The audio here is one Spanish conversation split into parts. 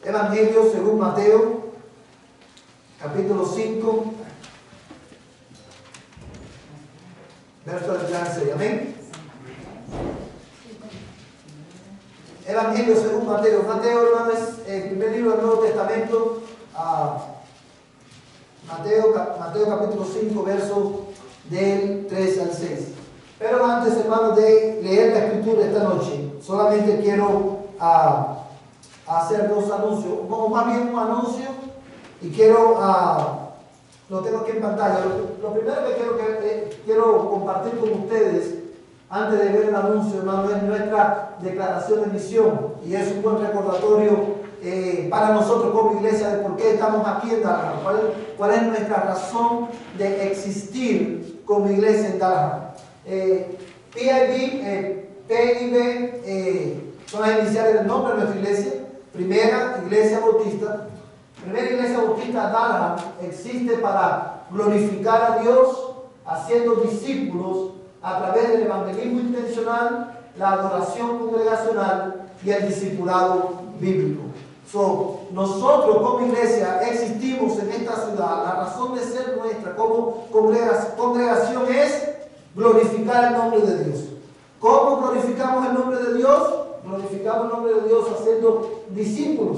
Evangelio según Mateo, capítulo 5, verso del 6. Amén. Evangelio según Mateo. Mateo, hermano, es el primer libro del Nuevo Testamento. Mateo capítulo 5, verso del 3 al 6. Pero antes, hermanos, de leer la escritura esta noche, solamente quiero hacer dos anuncios, o más bien un anuncio, y quiero, lo tengo aquí en pantalla. Lo primero que quiero compartir con ustedes, antes de ver el anuncio, hermano, es nuestra declaración de misión, y es un buen recordatorio para nosotros como iglesia de por qué estamos aquí en Dallas, cuál es nuestra razón de existir como iglesia en Dallas. PIB son las iniciales del nombre de nuestra iglesia. Primera Iglesia Bautista. Primera Iglesia Bautista Dallas existe para glorificar a Dios haciendo discípulos a través del evangelismo intencional, la adoración congregacional y el discipulado bíblico. Nosotros como iglesia existimos en esta ciudad. La razón de ser nuestra como congregación es glorificar el nombre de Dios. ¿Cómo glorificamos el nombre de Dios? Glorificamos el nombre de Dios haciendo discípulos.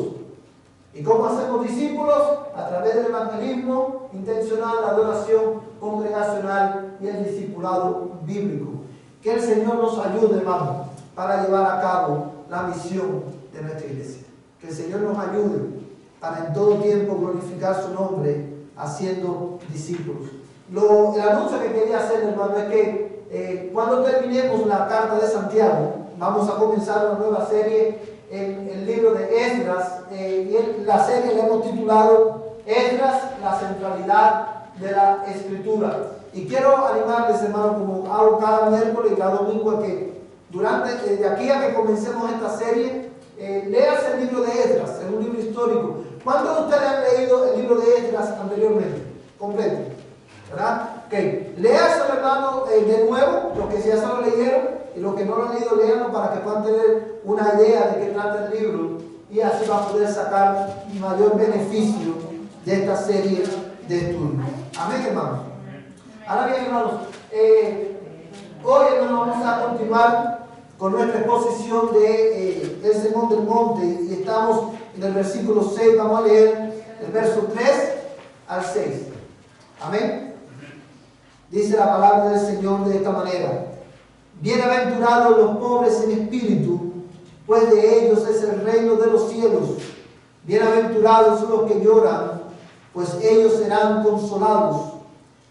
¿Y cómo hacemos discípulos? A través del evangelismo intencional, la adoración congregacional y el discipulado bíblico. Que el Señor nos ayude, hermano, para llevar a cabo la misión de nuestra iglesia. Que el Señor nos ayude para en todo tiempo glorificar su nombre haciendo discípulos. El anuncio que quería hacer, hermano, es que cuando terminemos la carta de Santiago, vamos a comenzar una nueva serie en el libro de Esdras, y la serie la hemos titulado Esdras, la centralidad de la Escritura. Y quiero animarles, hermano, como hago cada miércoles y cada domingo, a que de aquí a que comencemos esta serie, leas el libro de Esdras, es un libro histórico. ¿Cuántos de ustedes han leído el libro de Esdras anteriormente? Completo, ¿verdad? Okay. Léaselo, hermano, de nuevo, los que ya se lo leyeron, y los que no lo han leído, léanlo para que puedan tener una idea de qué trata el libro, y así van a poder sacar mayor beneficio de esta serie de estudios. Amén, hermanos. Ahora bien, hermanos, hoy, hermanos, vamos a continuar con nuestra exposición de el Sermón del Monte, y estamos en el versículo 6, vamos a leer el verso 3 al 6. Amén. Dice la palabra del Señor de esta manera: bienaventurados los pobres en espíritu, pues de ellos es el reino de los cielos. Bienaventurados los que lloran, pues ellos serán consolados.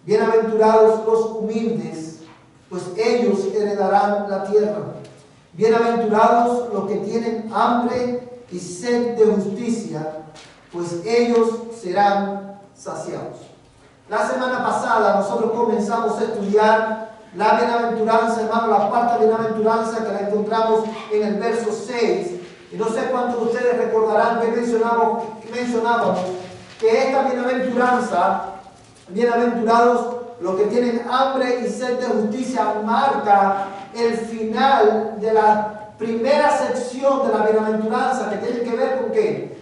Bienaventurados los humildes, pues ellos heredarán la tierra. Bienaventurados los que tienen hambre y sed de justicia, pues ellos serán saciados. La semana pasada nosotros comenzamos a estudiar la bienaventuranza, hermano, la cuarta bienaventuranza, que la encontramos en el verso 6. Y no sé cuántos de ustedes recordarán que mencionábamos que esta bienaventuranza, bienaventurados los que tienen hambre y sed de justicia, marca el final de la primera sección de la bienaventuranza, que tiene que ver con ¿qué?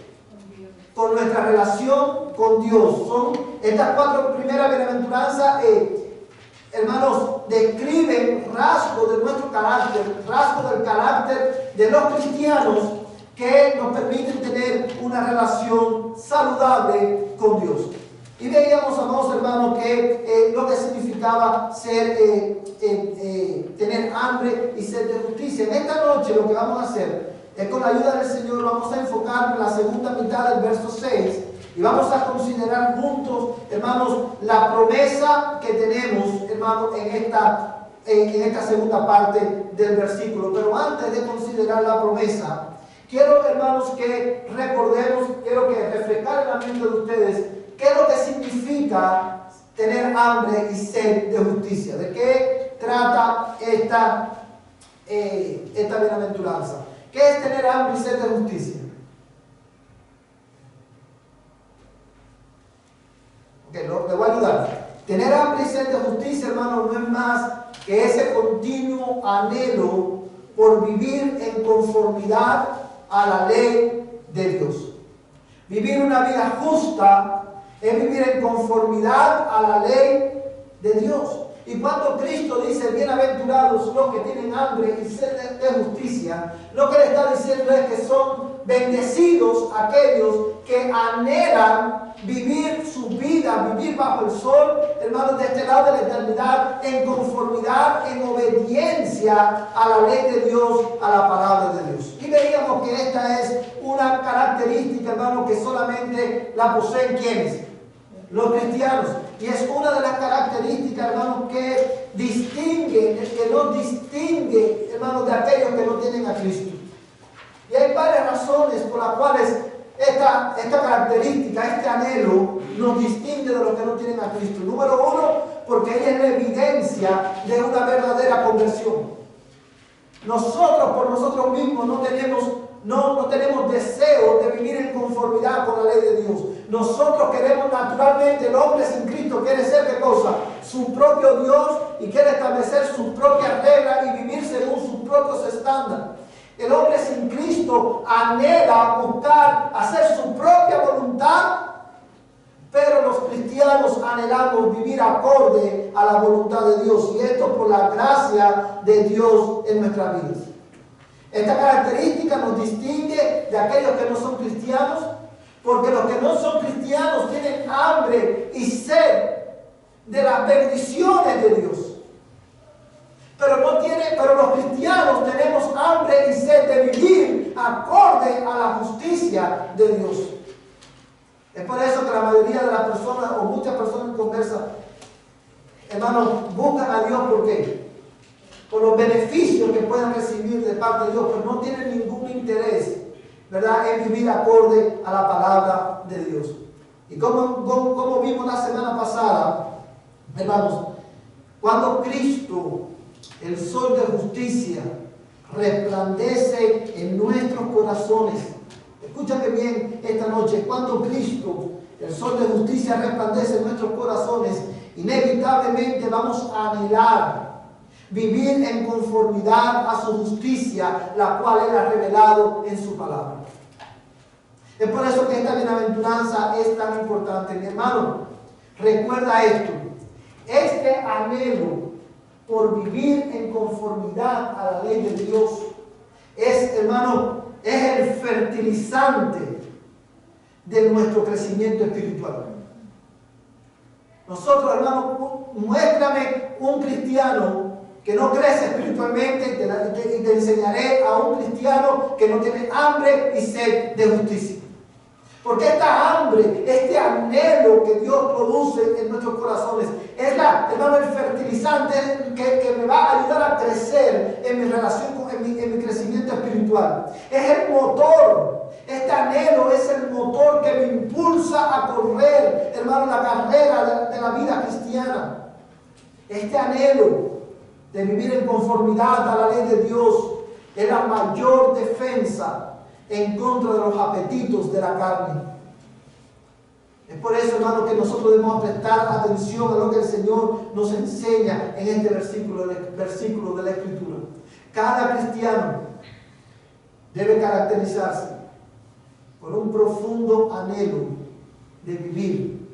Con nuestra relación con Dios. Son estas cuatro primeras bienaventuranzas, hermanos, describen rasgos de nuestro carácter, rasgos del carácter de los cristianos que nos permiten tener una relación saludable con Dios. Y veíamos, amados hermanos, que lo que significaba tener hambre y sed de justicia. En esta noche lo que vamos a hacer es, con la ayuda del Señor, vamos a enfocar en la segunda mitad del verso 6 y vamos a considerar juntos, hermanos, la promesa que tenemos, hermanos, en esta segunda parte del versículo. Pero antes de considerar la promesa, quiero, hermanos, que recordemos, quiero que refrescar en la mente de ustedes qué es lo que significa tener hambre y sed de justicia. ¿De qué trata esta bienaventuranza? ¿Qué es tener hambre y sed de justicia? Le voy a ayudar. Tener hambre y sed de justicia, hermano, no es más que ese continuo anhelo por vivir en conformidad a la ley de Dios. Vivir una vida justa es vivir en conformidad a la ley de Dios. Y cuando Cristo dice, bienaventurados los que tienen hambre y sed de justicia, lo que le está diciendo es que son bendecidos aquellos que anhelan vivir su vida, vivir bajo el sol, hermanos, de este lado de la eternidad, en conformidad, en obediencia a la ley de Dios, a la palabra de Dios. Y veíamos que esta es una característica, hermanos, que solamente la poseen ¿quiénes? Los cristianos. Y es una de las características, hermanos, que distingue, que nos distingue, hermanos, de aquellos que no tienen a Cristo. Y hay varias razones por las cuales esta característica, este anhelo, nos distingue de los que no tienen a Cristo. Número uno, porque ella es la evidencia de una verdadera conversión. Nosotros, por nosotros mismos, no tenemos deseo de vivir en conformidad con la ley de Dios. Nosotros queremos naturalmente, el hombre sin Cristo quiere ser ¿qué cosa? Su propio Dios, y quiere establecer sus propias reglas y vivir según sus propios estándares. El hombre sin Cristo anhela buscar hacer su propia voluntad, pero los cristianos anhelamos vivir acorde a la voluntad de Dios, y esto por la gracia de Dios en nuestras vidas. Esta característica nos distingue de aquellos que no son cristianos, porque los que no son cristianos tienen hambre y sed de las bendiciones de Dios. Pero los cristianos tenemos hambre y sed de vivir acorde a la justicia de Dios. Es por eso que la mayoría de las personas, o muchas personas conversas, hermanos, buscan a Dios. ¿Por qué? Por los beneficios que pueden recibir de parte de Dios, pero no tienen ningún interés, ¿verdad?, en vivir acorde a la palabra de Dios. Y como vimos la semana pasada, hermanos, cuando Cristo, el sol de justicia, resplandece en nuestros corazones. Escúchame bien esta noche. Cuando Cristo, el sol de justicia, resplandece en nuestros corazones, inevitablemente vamos a anhelar vivir en conformidad a su justicia, la cual Él ha revelado en su palabra. Es por eso que esta bienaventuranza es tan importante. Mi hermano, recuerda esto. Este anhelo por vivir en conformidad a la ley de Dios es, hermano, es el fertilizante de nuestro crecimiento espiritual. Nosotros, hermano, muéstrame un cristiano que no crece espiritualmente, y te enseñaré a un cristiano que no tiene hambre y sed de justicia. Porque esta hambre, este anhelo que Dios produce en nuestros corazones, es hermano, el fertilizante que me va a ayudar a crecer en mi relación, en mi crecimiento espiritual. Es el motor. Este anhelo es el motor que me impulsa a correr, hermano, la carrera de la vida cristiana. Este anhelo de vivir en conformidad a la ley de Dios es la mayor defensa en contra de los apetitos de la carne. Es por eso, hermano, que nosotros debemos prestar atención a lo que el Señor nos enseña en este versículo de la Escritura. Cada cristiano debe caracterizarse por un profundo anhelo de vivir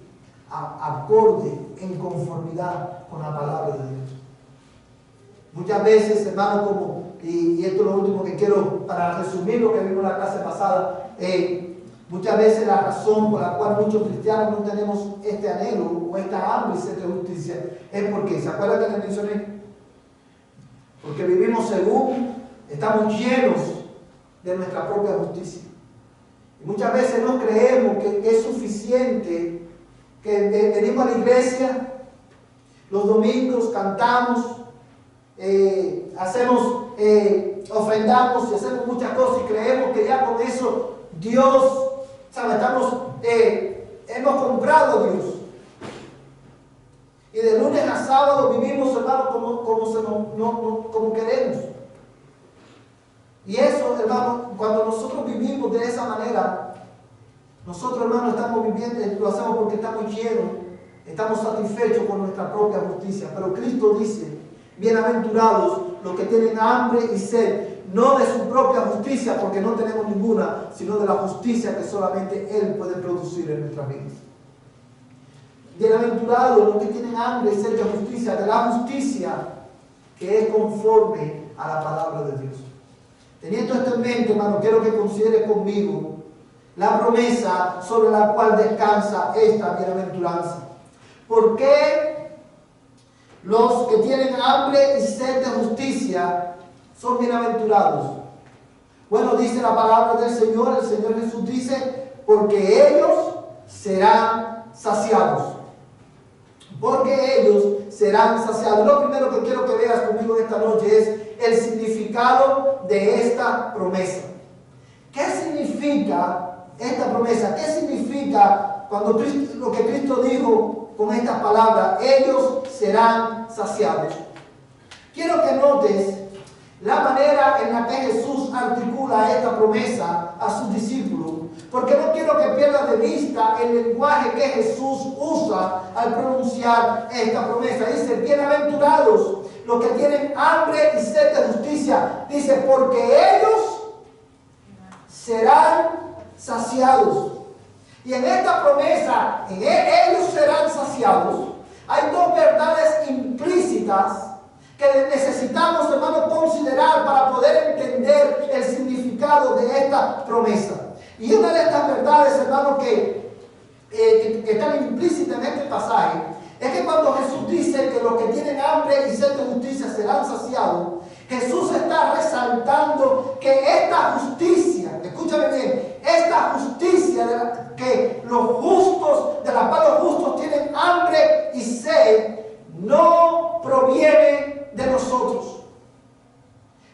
acorde, en conformidad con la palabra de Dios. Muchas veces, hermano, y esto es lo último que quiero, para resumir lo que vimos en la clase pasada, muchas veces la razón por la cual muchos cristianos no tenemos este anhelo o esta hambre y sed de justicia es porque, ¿se acuerdan que les mencioné? Porque vivimos estamos llenos de nuestra propia justicia. Y muchas veces no creemos que es suficiente que venimos a la iglesia, los domingos cantamos, ofrendamos y hacemos muchas cosas y creemos que ya con eso Dios, ¿sabe? Hemos comprado a Dios. Y de lunes a sábado vivimos, hermano, como queremos. Y eso, hermano, cuando nosotros vivimos de esa manera, nosotros, hermano, estamos viviendo, lo hacemos porque estamos llenos, estamos satisfechos con nuestra propia justicia. Pero Cristo dice: bienaventurados los que tienen hambre y sed no de su propia justicia, porque no tenemos ninguna, sino de la justicia que solamente Él puede producir en nuestras vidas. Bienaventurados los que tienen hambre y sed de justicia, de la justicia que es conforme a la palabra de Dios. Teniendo esto en mente, hermano, quiero que considere conmigo la promesa sobre la cual descansa esta bienaventuranza. ¿Por qué los que tienen hambre y sed de justicia son bienaventurados? Bueno, dice la palabra del Señor, el Señor Jesús dice, porque ellos serán saciados. Porque ellos serán saciados. Lo primero que quiero que veas conmigo esta noche es el significado de esta promesa. ¿Qué significa esta promesa? ¿Qué significa cuando lo que Cristo dijo con estas palabras? Ellos serán saciados. Quiero que notes la manera en la que Jesús articula esta promesa a sus discípulos, porque no quiero que pierdas de vista el lenguaje que Jesús usa al pronunciar esta promesa. Dice, bienaventurados los que tienen hambre y sed de justicia. Dice, porque ellos serán saciados. Y en esta promesa, ellos serán saciados, hay dos verdades implícitas que necesitamos, hermano, considerar para poder entender el significado de esta promesa. Y una de estas verdades, hermano, que están implícitas en este pasaje, es que cuando Jesús dice que los que tienen hambre y sed de justicia serán saciados, Jesús está resaltando que esta justicia, escúchame bien, esta justicia que los justos, de la cual los justos tienen hambre y sed, no proviene de nosotros.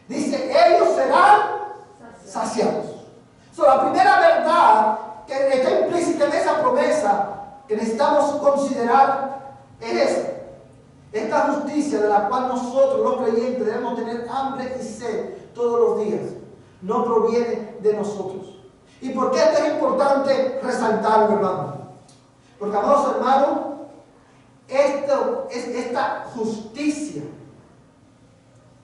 Dice, ellos serán saciados. La primera verdad que está implícita en esa promesa que necesitamos considerar es esa. Esta justicia de la cual nosotros los creyentes debemos tener hambre y sed todos los días, no proviene de nosotros. ¿Y por qué esto es importante resaltarlo, hermano? Porque, amados hermanos, esta justicia,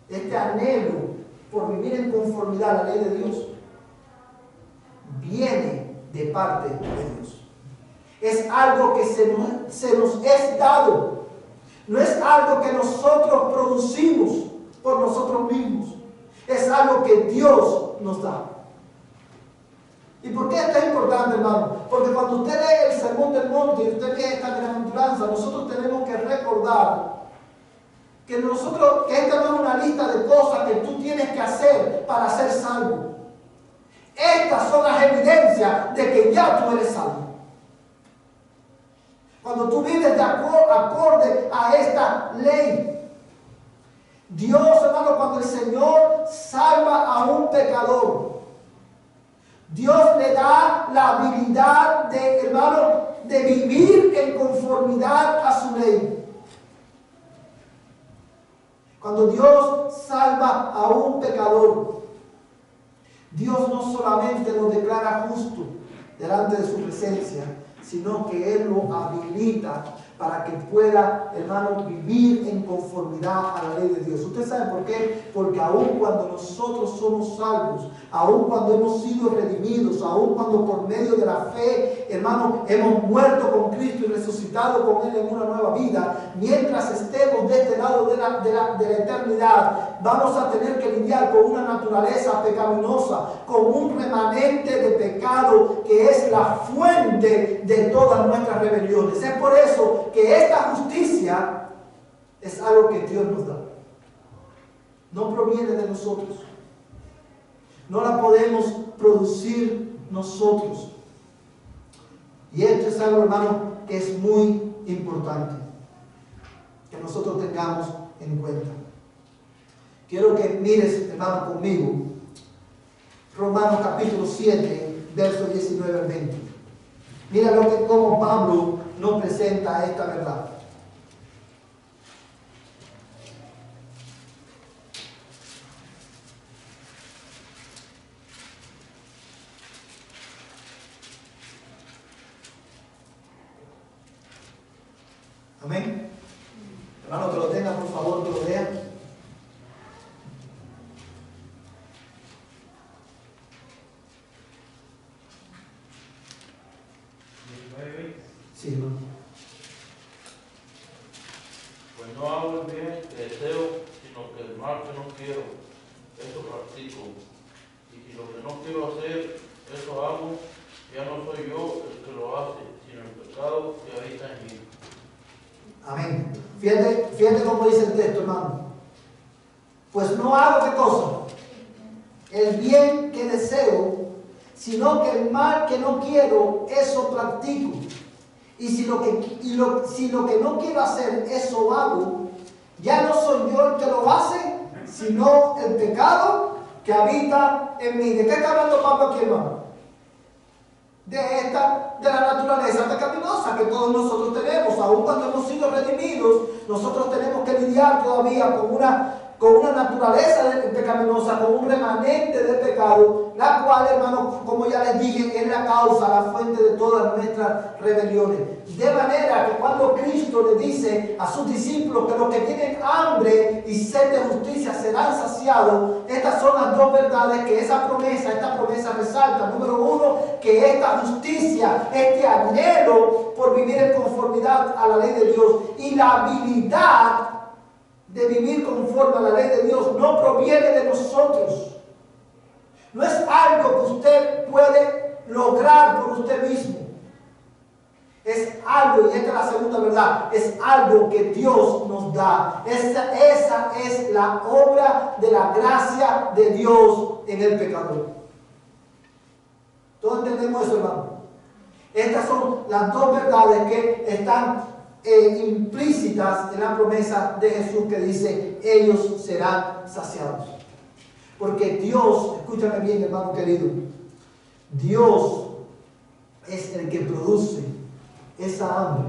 este anhelo por vivir en conformidad a la ley de Dios, viene de parte de Dios. Es algo que se nos es dado. No es algo que nosotros producimos por nosotros mismos. Es algo que Dios nos da. ¿Y por qué esto es importante, hermano? Porque cuando usted lee el Sermón del Monte y usted ve esta bienaventuranza, nosotros tenemos que recordar que esta no es una lista de cosas que tú tienes que hacer para ser salvo. Estas son las evidencias de que ya tú eres salvo. Cuando tú vives de acorde a esta ley. Dios, hermano, cuando el Señor salva a un pecador, Dios le da la habilidad de, hermano, de vivir en conformidad a su ley. Cuando Dios salva a un pecador, Dios no solamente lo declara justo delante de su presencia, sino que Él lo habilita para que pueda, hermano, vivir en conformidad a la ley de Dios. ¿Usted sabe por qué? Porque aun cuando nosotros somos salvos, aun cuando hemos sido redimidos, aun cuando por medio de la fe, hermano, hemos muerto con Cristo y resucitado con Él en una nueva vida, mientras estemos de este lado de la eternidad, vamos a tener que lidiar con una naturaleza pecaminosa, con un remanente de pecado que es la fuente de todas nuestras rebeliones. Es por eso que esta justicia es algo que Dios nos da. No proviene de nosotros. No la podemos producir nosotros. Y esto es algo, hermano, que es muy importante que nosotros tengamos en cuenta. Quiero que mires, hermano, conmigo Romanos capítulo 7, versos 19 al 20. Mira cómo Pablo nos presenta esta verdad. Amén. Hermano, que lo tenga, por favor, que lo lea. Sí, hermano. Pues no hago el bien que deseo, sino que el mal que no quiero, eso practico. Y si lo que no quiero hacer, eso hago, ya no soy yo el que lo hace, sino el pecado que habita en mí. Amén. Fíjate cómo dice el texto, hermano. Pues no hago qué cosa, el bien que deseo, sino que el mal que no quiero, eso practico. Y si lo que no quiero hacer, eso hago, ya no soy yo el que lo hace, sino el pecado que habita en mí. ¿De qué está hablando Pablo aquí, hermano? De la naturaleza pecaminosa que todos nosotros tenemos. Aun cuando hemos sido redimidos, nosotros tenemos que lidiar todavía con una naturaleza pecaminosa, con un remanente de pecado, la cual, hermano, como ya les dije, es la causa, la fuente de todas nuestras rebeliones. De manera que cuando Cristo le dice a sus discípulos que los que tienen hambre y sed de justicia serán saciados, estas son las dos verdades que esta promesa resalta. Número uno, que esta justicia, este anhelo por vivir en conformidad a la ley de Dios y la habilidad de vivir conforme a la ley de Dios no proviene de nosotros. No es algo que usted puede lograr por usted mismo. Es algo, y esta es la segunda verdad, es algo que Dios nos da. Esa es la obra de la gracia de Dios en el pecador. ¿Todos entendemos eso, hermano? Estas son las dos verdades que están implícitas en la promesa de Jesús que dice, ellos serán saciados. Porque Dios, escúchame bien, hermano querido, Dios es el que produce esa hambre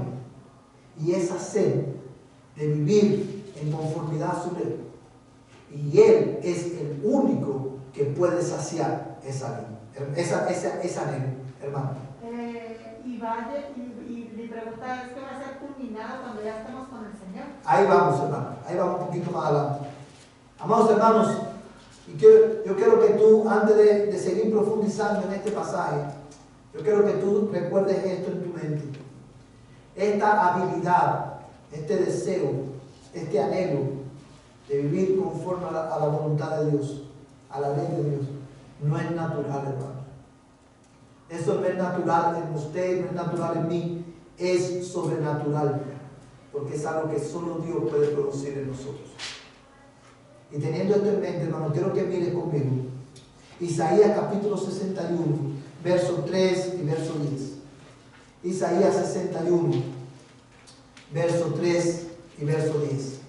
y esa sed de vivir en conformidad a su ley. Y Él es el único que puede saciar esa anhelo, hermano. Y mi pregunta es, ¿qué va a ser culminado cuando ya estemos con el Señor? Ahí vamos, hermano. Ahí vamos un poquito más adelante. Amados hermanos, yo quiero que tú, antes de seguir profundizando en este pasaje, yo quiero que tú recuerdes esto en tu mente. Esta habilidad, este deseo, este anhelo de vivir conforme a la voluntad de Dios, a la ley de Dios, no es natural, hermano. Eso no es natural en usted, no es natural en mí, es sobrenatural, porque es algo que solo Dios puede producir en nosotros. Y teniendo esto en mente, hermano, quiero que mire conmigo Isaías capítulo 61, verso 3 y verso 10. Isaías 61, verso 3 y verso 10.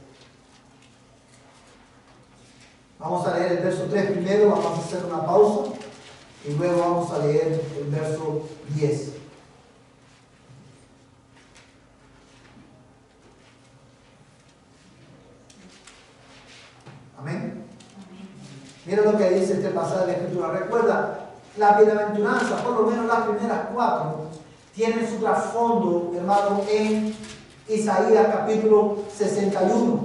Vamos a leer el verso 3 primero, vamos a hacer una pausa y luego vamos a leer el verso 10. Amén. Mira lo que dice este pasaje de la Escritura. Recuerda, la bienaventuranza, por lo menos las primeras 4, tienen su trasfondo, hermano, en Isaías capítulo 61.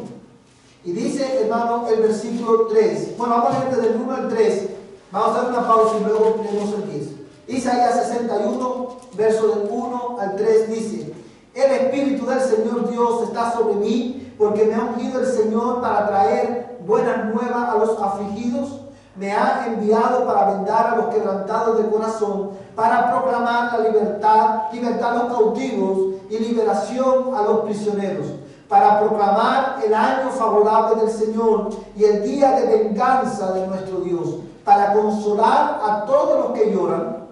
Y dice, hermano, el versículo 3. Bueno, vamos a leer desde el 1 al 3. Vamos a dar una pausa y luego leemos el 10. Isaías 61, verso del 1 al 3 dice: El Espíritu del Señor Dios está sobre mí, porque me ha ungido el Señor para traer buenas nuevas a los afligidos. Me ha enviado para vendar a los quebrantados de corazón, para proclamar la libertad a los cautivos y liberación a los prisioneros, para proclamar el año favorable del Señor y el día de venganza de nuestro Dios, para consolar a todos los que lloran,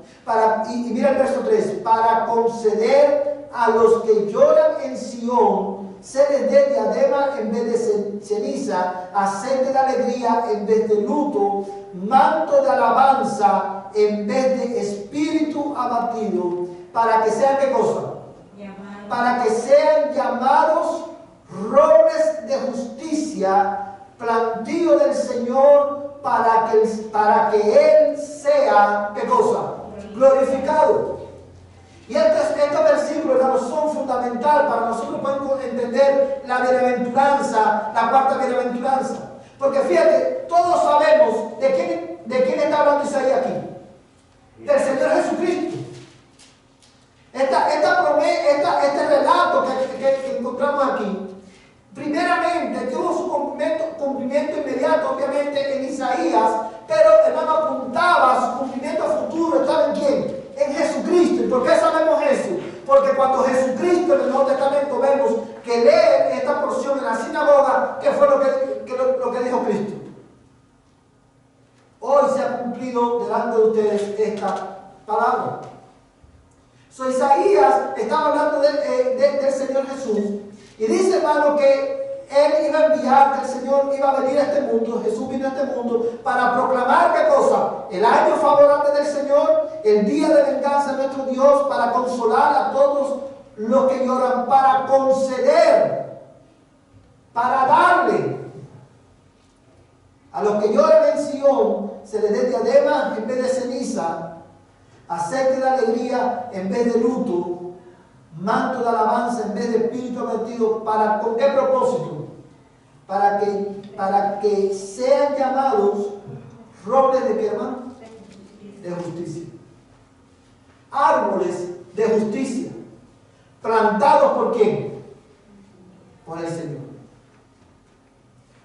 y mira el verso 3, para conceder a los que lloran en Sión, se les dé diadema en vez de ceniza, aceite de alegría en vez de luto, manto de alabanza en vez de espíritu abatido, para que sean, ¿qué cosa? Para que sean llamados robles de justicia, plantío del Señor, para que Él sea, ¿qué cosa? Glorificado. Y estos versículos, hermanos, son fundamentales para nosotros poder entender la bienaventuranza, la cuarta bienaventuranza. Porque fíjate, todos sabemos de quién está hablando Isaías aquí. Del Señor Jesucristo. este relato que encontramos aquí, primeramente tuvo su cumplimiento inmediato, obviamente, en Isaías, pero hermano, apuntaba su cumplimiento futuro. ¿Estaba en quién? En Jesucristo. ¿Y por qué sabemos eso? Porque cuando Jesucristo en el Nuevo Testamento vemos que lee esta porción en la sinagoga, ¿qué fue lo que dijo Cristo? Hoy se ha cumplido delante de ustedes esta palabra. Isaías estaba hablando del Señor Jesús. Y dice, hermano, que Él iba a enviar, que el Señor iba a venir a este mundo, Jesús vino a este mundo para proclamar, ¿qué cosa? El año favorable del Señor, el día de venganza de nuestro Dios, para consolar a todos los que lloran, para conceder, para darle a los que lloran en Sion, se les dé diadema en vez de ceniza, aceite de alegría en vez de luto, manto de alabanza en vez de espíritu abatido. ¿Con qué propósito? Para que sean llamados robles de qué, hermano? De justicia. Árboles de justicia. ¿Plantados por quién? Por el Señor.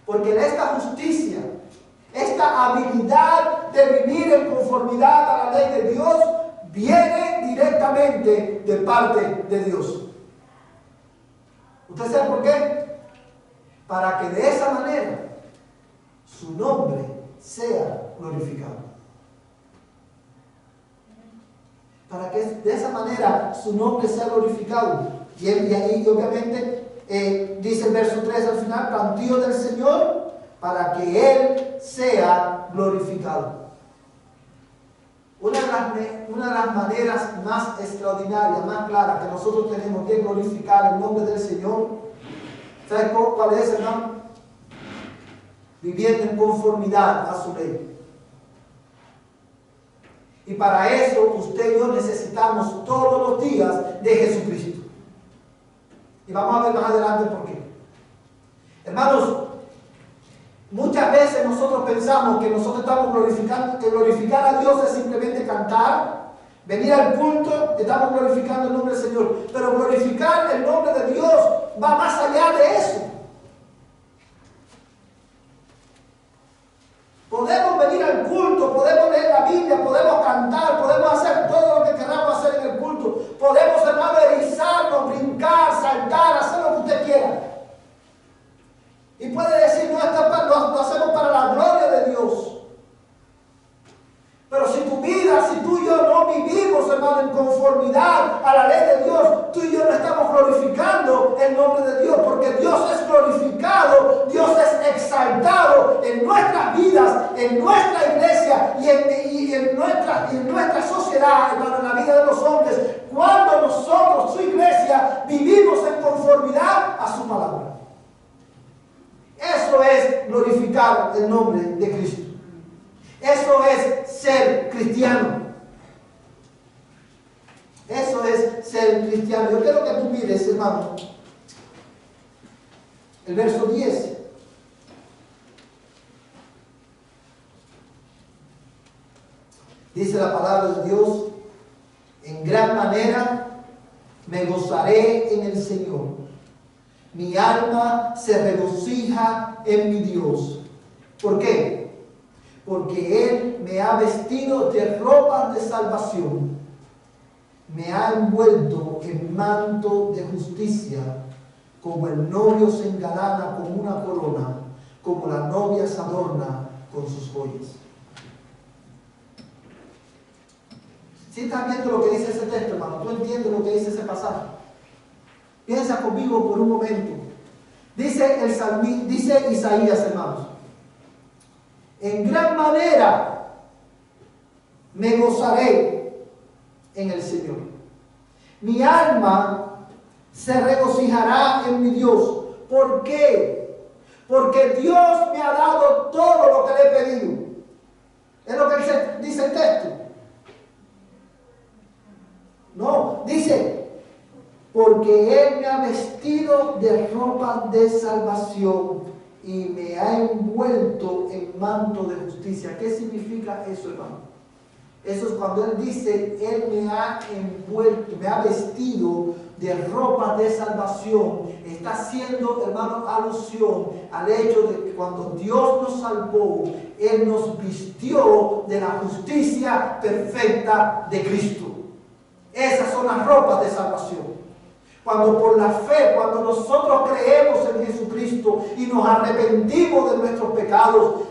Porque en esta justicia, esta habilidad de vivir en conformidad a la ley de Dios, viene directamente de parte de Dios. ¿Usted sabe por qué? Para que de esa manera su nombre sea glorificado. Para que de esa manera su nombre sea glorificado. Y ahí obviamente dice el verso 3 al final, plantío del Señor para que Él sea glorificado. Una de las maneras más extraordinarias, más claras que nosotros tenemos que glorificar el nombre del Señor, ¿sabe cuál es, hermano? Viviendo en conformidad a su ley. Y para eso usted y yo necesitamos todos los días de Jesucristo. Y vamos a ver más adelante por qué. Hermanos, muchas veces nosotros pensamos que nosotros estamos glorificando, que glorificar a Dios es simplemente cantar, venir al culto, estamos glorificando el nombre del Señor. Pero glorificar el nombre de Dios va más allá de eso. Podemos venir al culto, podemos leer la Biblia, podemos cantar, podemos hacer todo lo que queramos hacer en el culto. Podemos, hermano, erizarnos, brincar, saltar, hacer lo que usted quiera. Y puede decir, no, lo hacemos para la gloria de Dios. Pero si tu vida, si tú y yo no vivimos, hermano, en conformidad a la ley de Dios, tú y yo no estamos glorificando el nombre de Dios, porque Dios es glorificado, Dios es exaltado en nuestras vidas, en nuestra iglesia y en nuestra sociedad, hermano, en la vida de los hombres, cuando nosotros, su iglesia, vivimos en conformidad a su palabra. Eso es glorificar el nombre de Cristo. Eso es ser cristiano. Eso es ser cristiano. Yo quiero que tú mires, hermano, el verso 10. Dice la palabra de Dios: en gran manera me gozaré en el Señor. Mi alma se regocija en mi Dios. ¿Por qué? Porque Él me ha vestido de ropas de salvación, me ha envuelto en manto de justicia, como el novio se engalana con una corona, como la novia se adorna con sus joyas. ¿Sí estás viendo lo que dice ese texto, hermano? ¿Tú entiendes lo que dice ese pasaje? Piensa conmigo por un momento. Dice Isaías, hermanos: en gran manera me gozaré en el Señor. Mi alma se regocijará en mi Dios. ¿Por qué? Porque Dios me ha dado todo lo que le he pedido. Es lo que dice el texto. No, dice: porque Él me ha vestido de ropas de salvación y me ha envuelto en manto de justicia. ¿Qué significa eso, hermano? Eso es cuando Él dice: Él me ha envuelto, me ha vestido de ropa de salvación está haciendo, hermano, alusión al hecho de que cuando Dios nos salvó, Él nos vistió de la justicia perfecta de Cristo. Esas son las ropas de salvación. Cuando por la fe, cuando nosotros creemos en Jesucristo y nos arrepentimos de nuestros pecados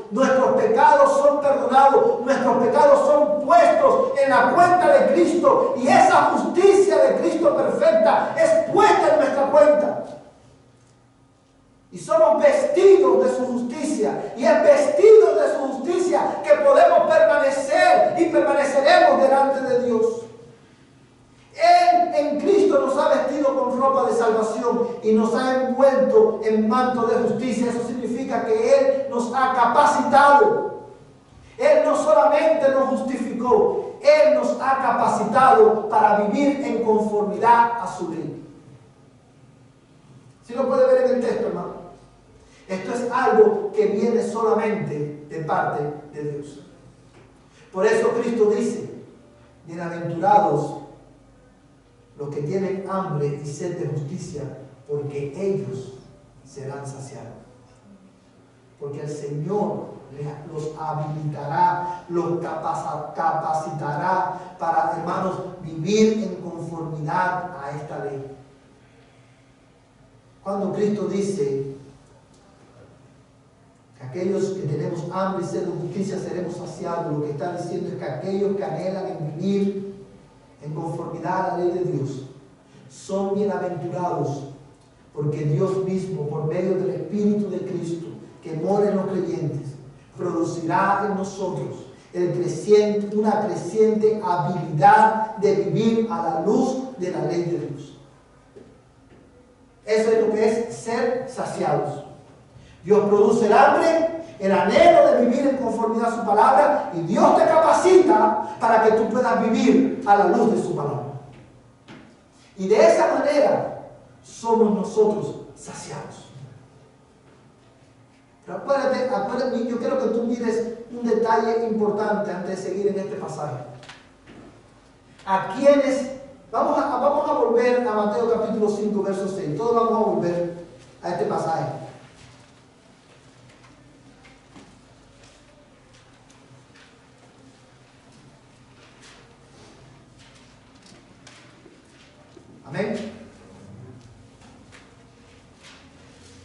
son perdonados, nuestros pecados son puestos en la cuenta de Cristo y esa justicia de Cristo perfecta es puesta en nuestra cuenta. Y somos vestidos de su justicia y es vestidos de su justicia que podemos permanecer y permaneceremos delante de Dios. Él en Cristo nos ha vestido con ropa de salvación y nos ha envuelto en manto de justicia. Eso significa que Él nos ha capacitado. Él no solamente nos justificó, Él nos ha capacitado para vivir en conformidad a su ley. ¿Sí lo puede ver en el texto, hermano? Esto es algo que viene solamente de parte de Dios. Por eso Cristo dice, bienaventurados los que tienen hambre y sed de justicia, porque ellos serán saciados. Porque el Señor los habilitará, los capacitará para, hermanos, vivir en conformidad a esta ley. Cuando Cristo dice que aquellos que tenemos hambre y sed de justicia seremos saciados, lo que está diciendo es que aquellos que anhelan en vivir en conformidad a la ley de Dios son bienaventurados, porque Dios mismo, por medio del Espíritu de Cristo que mora en los creyentes, producirá en nosotros una creciente habilidad de vivir a la luz de la ley de Dios. Eso es lo que es ser saciados. Dios produce el hambre, el anhelo de vivir en conformidad a su palabra, y Dios te capacita para que tú puedas vivir a la luz de su palabra. Y de esa manera somos nosotros saciados. Pero acuérdate, yo quiero que tú mires un detalle importante antes de seguir en este pasaje. ¿A quiénes? Vamos a volver a Mateo capítulo 5, verso 6. Todos vamos a volver a este pasaje. Amén.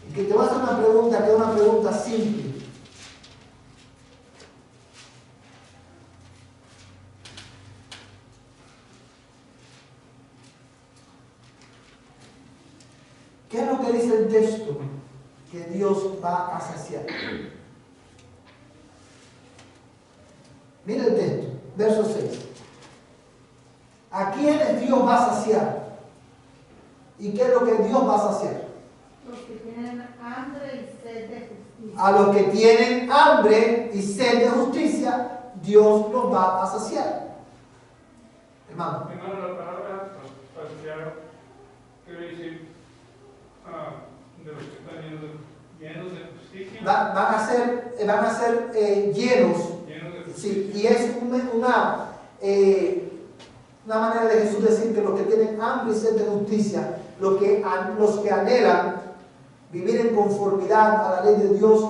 Y que te voy a hacer una pregunta, que es una pregunta simple. ¿Qué es lo que dice el texto que Dios va a saciar? Mira el texto, verso 6. ¿A quiénes Dios va a saciar? ¿Y qué es lo que Dios va a saciar? Los que tienen hambre y sed de justicia. A los que tienen hambre y sed de justicia, Dios los va a saciar. Hermano. Hermano, la palabra saciar quiere decir de los que están llenos de justicia. Van a ser llenos. Llenos de justicia. Sí, y es una manera de Jesús decir que los que tienen hambre y sed de justicia, los que anhelan vivir en conformidad a la ley de Dios,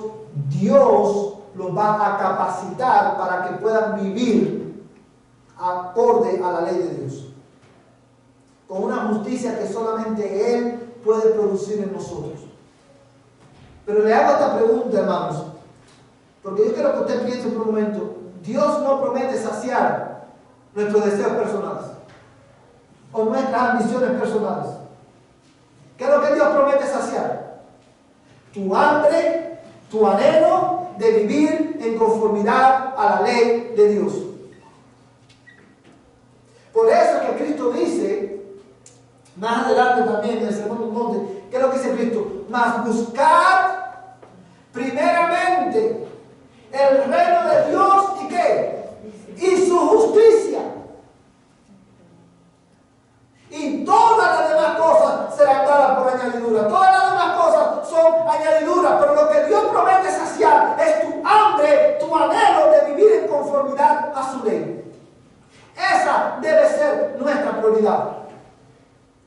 Dios los va a capacitar para que puedan vivir acorde a la ley de Dios, con una justicia que solamente Él puede producir en nosotros. Pero le hago esta pregunta, hermanos, porque yo quiero que usted piense por un momento. Dios no promete saciar nuestros deseos personales o nuestras ambiciones personales. ¿Qué es lo que Dios promete saciar? Tu hambre, tu anhelo de vivir en conformidad a la ley de Dios. Por eso es que Cristo dice, más adelante también en el Sermón del Monte, ¿qué es lo que dice Cristo? Mas buscad primeramente el reino de Dios y ¿qué? Y su justicia. Y todas las demás cosas serán dadas por añadidura. Todas las demás cosas son añadiduras, pero lo que Dios promete saciar es tu hambre, tu anhelo de vivir en conformidad a su ley. Esa debe ser nuestra prioridad.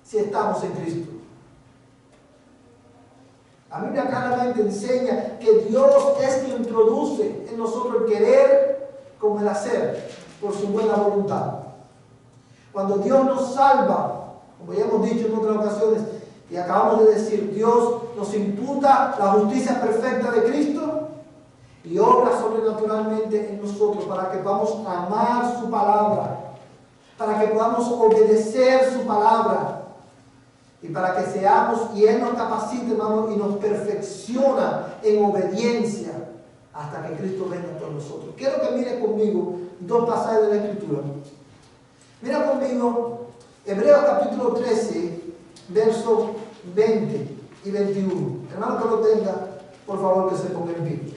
si estamos en Cristo. La Biblia claramente enseña que Dios es quien produce en nosotros el querer como el hacer por su buena voluntad. Cuando Dios nos salva, como ya hemos dicho en otras ocasiones y acabamos de decir, Dios nos imputa la justicia perfecta de Cristo y obra sobrenaturalmente en nosotros para que podamos amar su palabra, para que podamos obedecer su palabra y para que seamos, y Él nos capacite, hermano, y nos perfecciona en obediencia hasta que Cristo venga por nosotros. Quiero que mire conmigo dos pasajes de la Escritura. Mira conmigo Hebreos capítulo 13, versos 20 y 21. Hermano que lo tenga, por favor que se ponga en pie.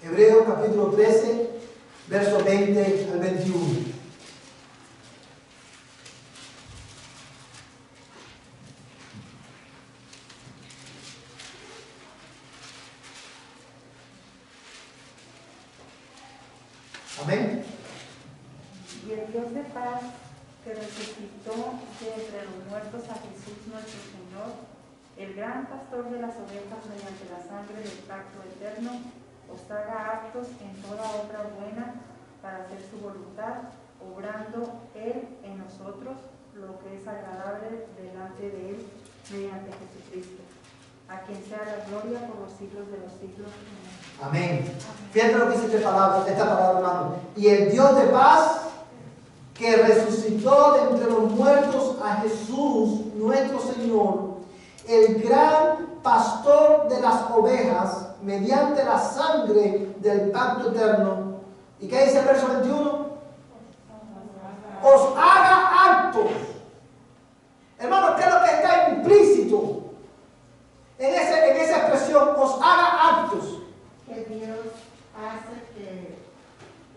Hebreos capítulo 13, versos 20 al 21. Amén. Y el Dios de paz, que resucitó de entre los muertos a Jesús nuestro Señor, el gran pastor de las ovejas mediante la sangre del pacto eterno, os haga aptos en toda obra buena para hacer su voluntad, obrando Él en nosotros lo que es agradable delante de Él mediante Jesucristo, a quien sea la gloria por los siglos de los siglos. Amén. Fíjate lo que dice esta palabra, hermano. Y el Dios de paz, que resucitó de entre los muertos a Jesús, nuestro Señor, el gran pastor de las ovejas, mediante la sangre del pacto eterno. ¿Y qué dice el verso 21? Os haga aptos. Hermano, ¿qué es lo que está implícito en esa expresión? Os haga aptos. Que Dios hace que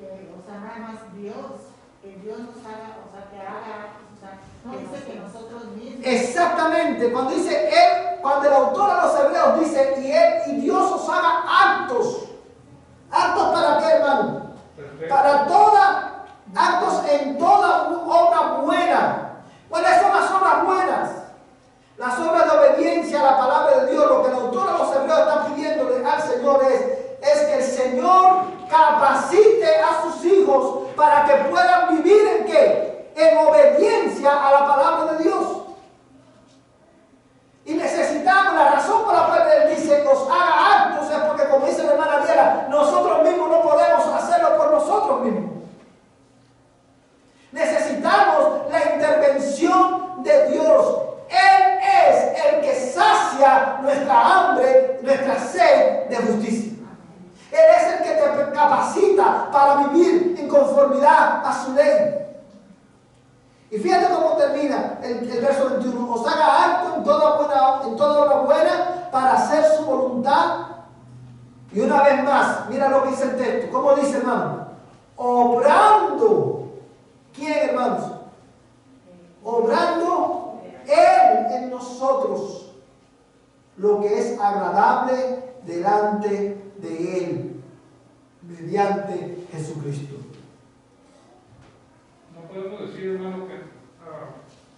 o sea, nada más Dios, que Dios nos haga, o sea, que haga, o sea, no dice que nosotros mismos. Exactamente, cuando dice Él, cuando el autor a los hebreos dice, y Él y Dios os haga aptos. ¿Aptos para qué, hermano? Perfecto. Para aptos en toda obra buena. ¿Cuáles son las obras buenas? Las obras de obediencia a la palabra de Dios. Lo que el autor a los hebreos está pidiéndole al Señor es que el Señor capacite a sus hijos para que puedan vivir ¿en qué? En obediencia a la palabra de Dios. Y necesitamos, la razón por la cual Él dice os haga aptos es porque, como dice la hermana Viera, nosotros mismos no podemos hacerlo por nosotros mismos. Necesitamos la intervención de Dios. Él es el que sacia nuestra hambre, nuestra sed de justicia. Él es el que te capacita para vivir en conformidad a su ley. Y fíjate cómo termina el verso 21. Os haga apto en toda obra buena para hacer su voluntad. Y una vez más, mira lo que dice el texto. ¿Cómo dice, hermano? Obrando. ¿Quién, hermanos? Obrando Él en nosotros lo que es agradable delante de Él, mediante Jesucristo. No podemos decir, hermano, que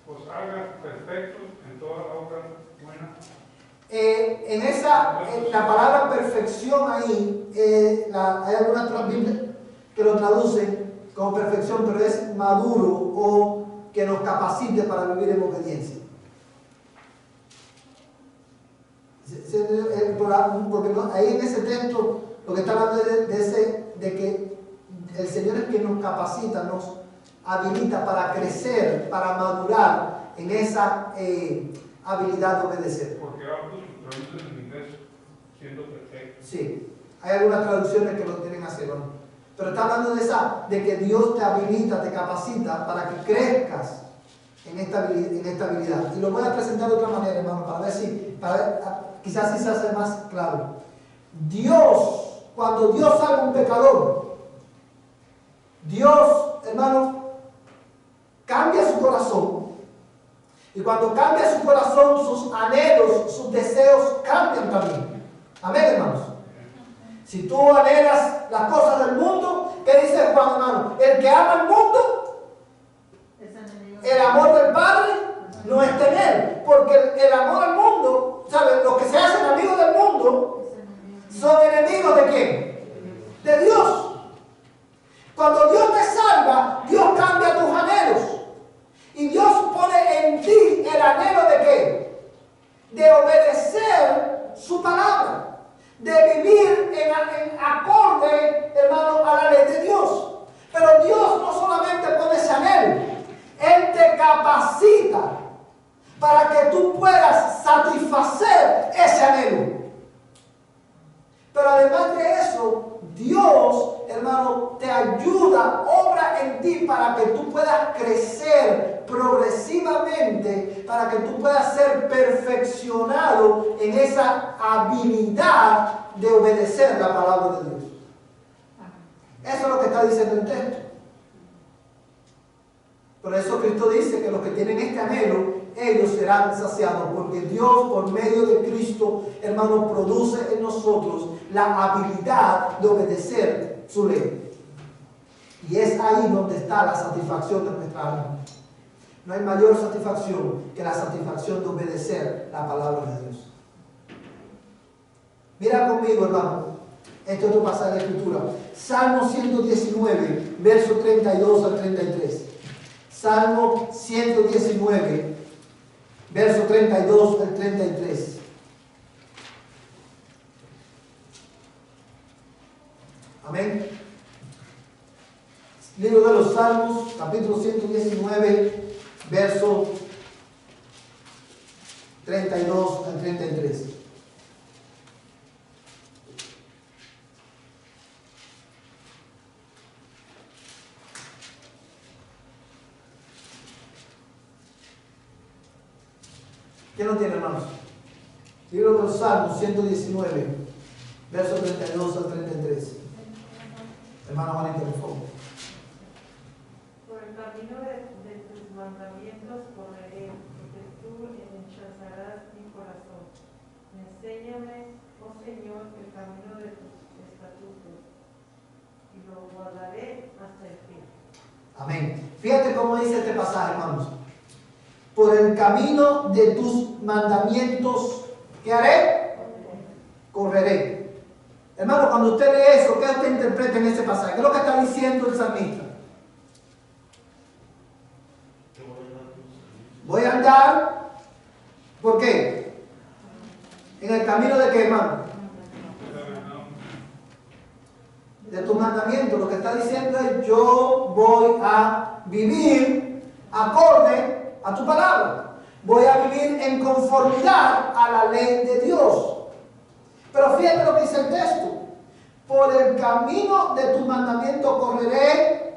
os haga perfectos en toda obra buena. En la palabra perfección ahí, hay algunas Biblias que lo traducen como perfección, pero es maduro o que nos capacite para vivir en obediencia. Porque ahí en ese texto lo que está hablando de que el Señor es quien nos capacita, nos habilita para crecer, para madurar en esa habilidad de obedecer. Porque ambos traducen en inglés siendo perfecto. Sí, hay algunas traducciones que lo tienen así, ¿no? Pero está hablando de que Dios te habilita, te capacita para que crezcas en esta habilidad. Y lo voy a presentar de otra manera, hermano, quizás sí se hace más claro. Dios, cuando Dios salva a un pecador, Dios, hermano, cambia su corazón. Y cuando cambia su corazón, sus anhelos, sus deseos cambian también. Amén, hermanos. Si tú anhelas las cosas del mundo, ¿qué dice Juan, hermano? El que ama el mundo, el amor del Padre no está en él. Porque el amor al mundo, ¿sabes? Los que se hacen amigos del mundo son enemigos ¿de quién? De Dios. Cuando Dios te salva, Dios cambia tus anhelos. Y Dios pone en ti el anhelo ¿de qué? De obedecer su palabra. De vivir en acorde, hermano, a la ley de Dios. Pero Dios no solamente pone ese anhelo, Él te capacita para que tú puedas satisfacer ese anhelo. Pero además de eso, Dios, hermano, te ayuda, obra en ti para que tú puedas crecer progresivamente, para que tú puedas ser perfeccionado en esa habilidad de obedecer la palabra de Dios. Eso es lo que está diciendo el texto. Por eso Cristo dice que los que tienen este anhelo, ellos serán saciados, porque Dios, por medio de Cristo, hermano, produce en nosotros la habilidad de obedecer su ley. Y es ahí donde está la satisfacción de nuestra alma. No hay mayor satisfacción que la satisfacción de obedecer la palabra de Dios. Mira conmigo, hermano, este otro pasaje de escritura. Salmo 119, versos 32 al 33. Salmo 119, verso 32 al 33. Amén. Libro de los Salmos, capítulo 119, verso 32 al 33. ¿Quién lo tiene, hermanos? Libro de los Salmos 119, verso 32 al 33. Hermano Juanita, por favor. Por el camino de tus mandamientos correré, porque tú enderezarás mi corazón. Enséñame, oh Señor, el camino de tus estatutos, y lo guardaré hasta el fin. Amén. Fíjate cómo dice este pasaje, hermanos. Por el camino de tus mandamientos, ¿qué haré? Correré. Hermano, cuando usted lee eso, ¿qué usted interpreta en ese pasaje? ¿Qué es lo que está diciendo el salmista? Voy a andar, ¿por qué? En el camino de qué, hermano? De tus mandamientos. Lo que está diciendo es: yo voy a vivir acorde a tu palabra. Voy a vivir en conformidad a la ley de Dios. Pero fíjate lo que dice el texto: por el camino de tu mandamiento correré,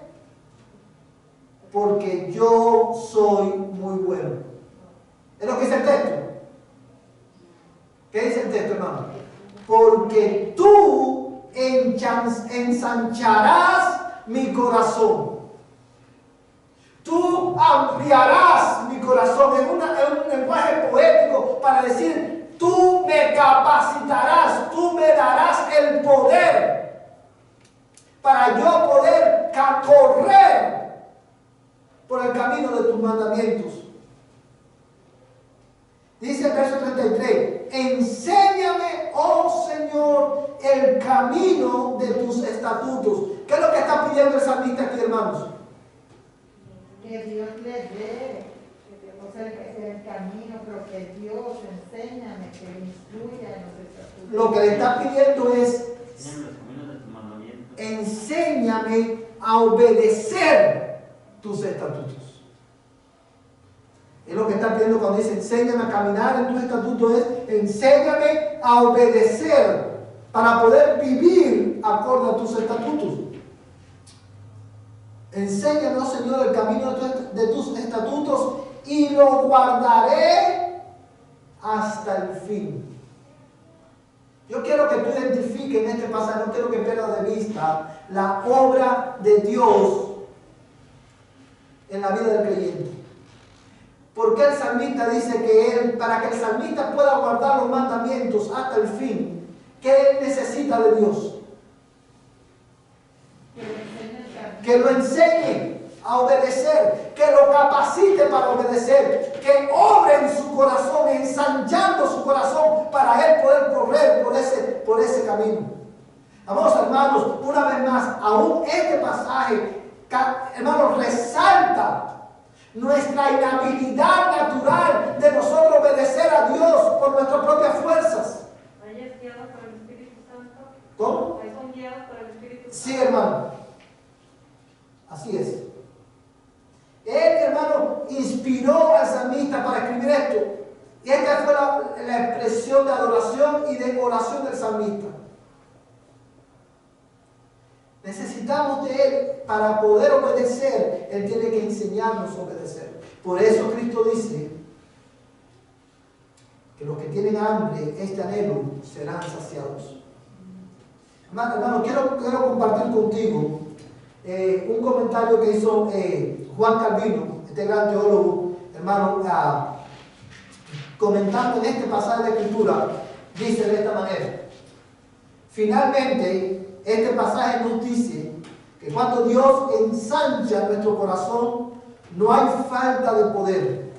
porque yo soy muy bueno. Es lo que dice el texto. ¿Qué dice el texto, hermano? Porque tú ensancharás mi corazón. Tú ampliarás mi corazón. Es un lenguaje poético para decir: tú me capacitarás, tú me darás el poder para yo poder correr por el camino de tus mandamientos. Dice el verso 33: enséñame, oh Señor, el camino de tus estatutos. ¿Qué es lo que está pidiendo el salmista aquí, hermanos? Que Dios le dé, o sea, el camino, pero que Dios enséñame, que me instruya en los estatutos. Lo que le está pidiendo es: enséñame a obedecer tus estatutos. Es lo que está pidiendo cuando dice: enséñame a caminar en tus estatutos. Es: enséñame a obedecer para poder vivir acorde a tus estatutos. Enséñame, oh Señor, el camino de tus estatutos, y lo guardaré hasta el fin. Yo quiero que tú identifiques en este pasaje, no quiero que pierdas de vista la obra de Dios en la vida del creyente. Porque el salmista dice que para que el salmista pueda guardar los mandamientos hasta el fin, ¿qué él necesita de Dios? que lo enseñe a obedecer, que lo capacite para obedecer, que obre en su corazón, ensanchando su corazón para él poder correr por ese camino. Vamos, hermanos, una vez más, aún este pasaje, hermanos, resalta nuestra inhabilidad natural de nosotros obedecer a Dios por nuestras propias fuerzas. ¿Ahí es guiado por el Espíritu Santo? ¿Cómo? ¿Ahí son guiados por el Espíritu Santo? Sí, hermano. Así es. Él, hermano, inspiró al salmista para escribir esto. Y esta fue la expresión de adoración y de oración del salmista. Necesitamos de Él para poder obedecer. Él tiene que enseñarnos a obedecer. Por eso Cristo dice que los que tienen hambre, este anhelo, serán saciados. Hermano, quiero compartir contigo un comentario que hizo Juan Calvino, este gran teólogo, hermano, comentando en este pasaje de Escritura, dice de esta manera: finalmente, este pasaje nos dice que cuando Dios ensancha nuestro corazón, no hay falta de poder,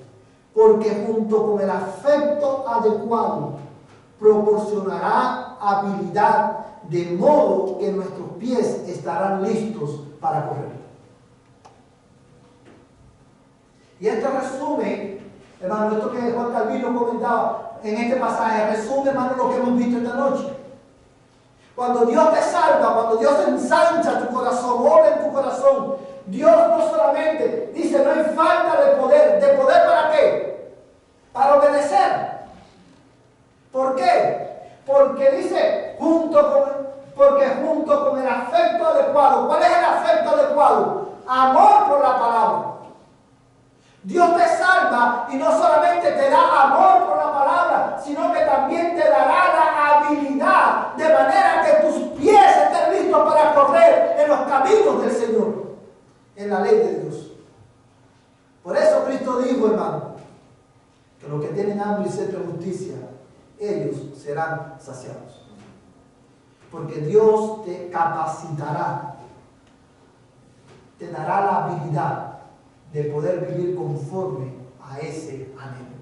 porque junto con el afecto adecuado proporcionará habilidad, de modo que nuestros pies estarán listos para correr. Y esto resume, hermano, esto que Juan Calvino comentaba en este pasaje, resume, hermano, lo que hemos visto esta noche. Cuando Dios te salva, cuando Dios ensancha tu corazón, obra en tu corazón, Dios no solamente dice no hay falta de poder ¿para qué? Para obedecer. ¿Por qué? Porque dice porque junto con el afecto adecuado. ¿Cuál es el afecto adecuado? Amor por la palabra. Dios te salva y no solamente te da amor por la palabra, sino que también te dará la habilidad de manera que tus pies estén listos para correr en los caminos del Señor, en la ley de Dios. Por eso Cristo dijo, hermano, que los que tienen hambre y sed de justicia, ellos serán saciados. Porque Dios te capacitará, te dará la habilidad de poder vivir conforme a ese anhelo.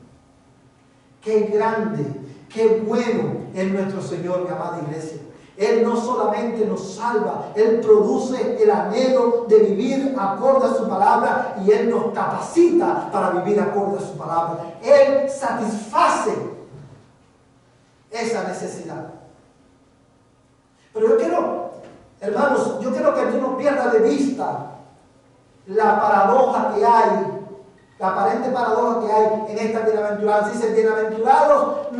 Qué grande, qué bueno es nuestro Señor, mi amada iglesia. Él no solamente nos salva, Él produce el anhelo de vivir acorde a su palabra y Él nos capacita para vivir acorde a su palabra. Él satisface esa necesidad. Pero yo quiero, hermanos, que tú no pierdas de vista la paradoja que hay, la aparente paradoja que hay en esta bienaventuranza. Dice: bienaventurados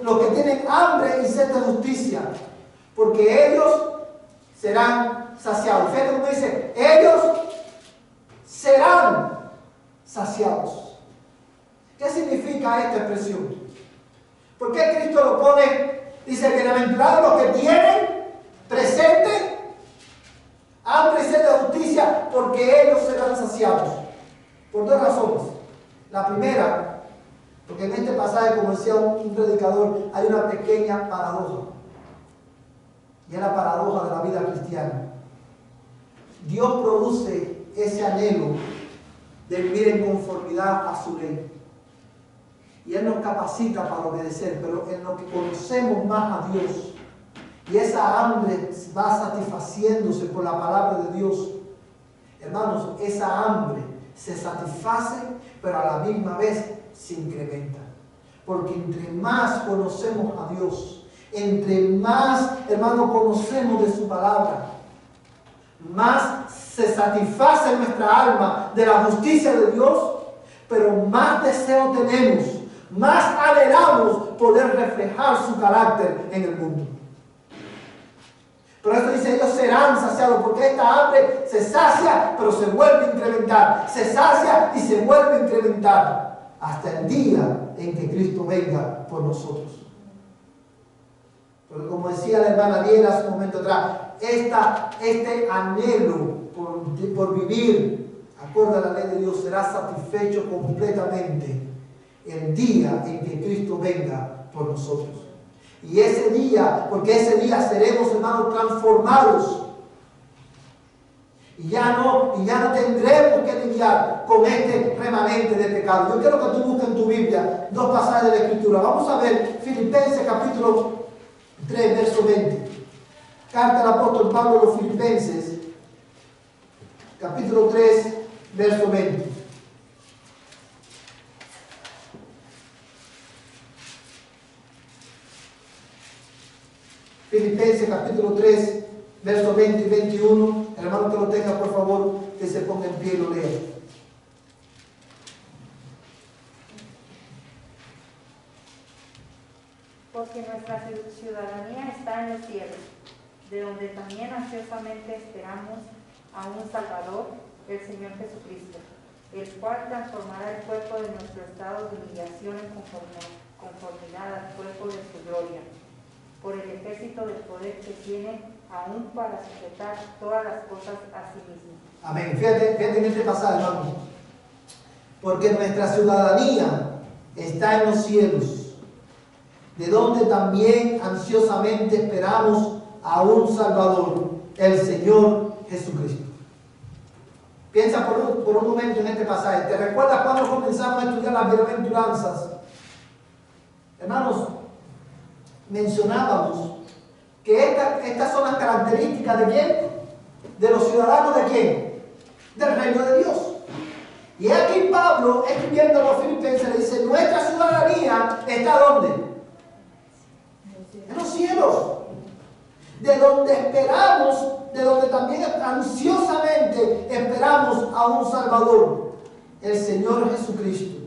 los que tienen hambre y sed de justicia, porque ellos serán saciados. Fíjate cómo dice: ellos serán saciados. ¿Qué significa esta expresión? ¿Por qué Cristo lo pone? Dice: bienaventurados los que tienen presente hambre y sed de justicia, porque ellos serán saciados. Por dos razones. La primera, porque en este pasaje, como decía un predicador, hay una pequeña paradoja. Y es la paradoja de la vida cristiana. Dios produce ese anhelo de vivir en conformidad a su ley. Y Él nos capacita para obedecer, pero en lo que conocemos más a Dios, y esa hambre va satisfaciéndose por la palabra de Dios. Hermanos, esa hambre se satisface, pero a la misma vez se incrementa. Porque entre más conocemos a Dios, entre más, hermanos, conocemos de su palabra, más se satisface nuestra alma de la justicia de Dios, pero más deseo tenemos, más anhelamos poder reflejar su carácter en el mundo. Por eso dice: ellos serán saciados, porque esta hambre se sacia, pero se vuelve a incrementar. Se sacia y se vuelve a incrementar hasta el día en que Cristo venga por nosotros. Porque como decía la hermana Diela hace un momento atrás, este anhelo por vivir acorde a la ley de Dios será satisfecho completamente el día en que Cristo venga por nosotros. Y ese día, porque ese día seremos, hermanos, transformados. Y ya no tendremos que lidiar con este remanente de pecado. Yo quiero que tú busques en tu Biblia dos pasajes de la Escritura. Vamos a ver Filipenses capítulo 3, verso 20. Carta del apóstol Pablo a los Filipenses, capítulo 3, verso 20. Filipenses capítulo 3, versos 20 y 21. El hermano que lo tenga, por favor, que se ponga en pie y lo lea. Porque nuestra ciudadanía está en los cielos, de donde también ansiosamente esperamos a un Salvador, el Señor Jesucristo, el cual transformará el cuerpo de nuestro estado de humillación en conformidad al cuerpo de su gloria, por el ejército del poder que tiene aún para sujetar todas las cosas a sí mismo. Amén. Fíjate en este pasaje, hermano. Porque nuestra ciudadanía está en los cielos, de donde también ansiosamente esperamos a un Salvador, el Señor Jesucristo. Piensa por un momento en este pasaje. ¿Te recuerdas cuando comenzamos a estudiar las bienaventuranzas? Hermanos, mencionábamos que estas son las características ¿de quién? De los ciudadanos ¿de quién? Del reino de Dios. Y aquí Pablo, escribiendo a los filipenses, le dice, nuestra ciudadanía está ¿dónde? En los cielos. De donde esperamos, de donde también ansiosamente esperamos a un Salvador, el Señor Jesucristo,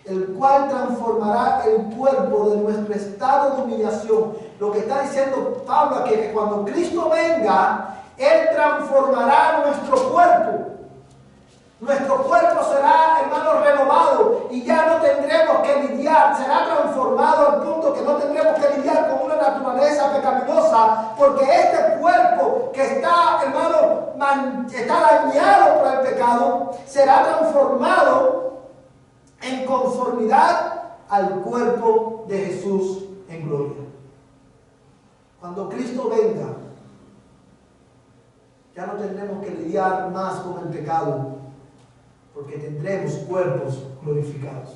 el cual transformará el cuerpo de nuestro estado de humillación. Lo que está diciendo Pablo aquí es que cuando Cristo venga, Él transformará nuestro cuerpo. Nuestro cuerpo será, hermano, renovado y ya no tendremos que lidiar, será transformado al punto que no tendremos que lidiar con una naturaleza pecaminosa, porque este cuerpo que está, hermano, está dañado por el pecado, será transformado en conformidad al cuerpo de Jesús en gloria. Cuando Cristo venga, ya no tendremos que lidiar más con el pecado, porque tendremos cuerpos glorificados.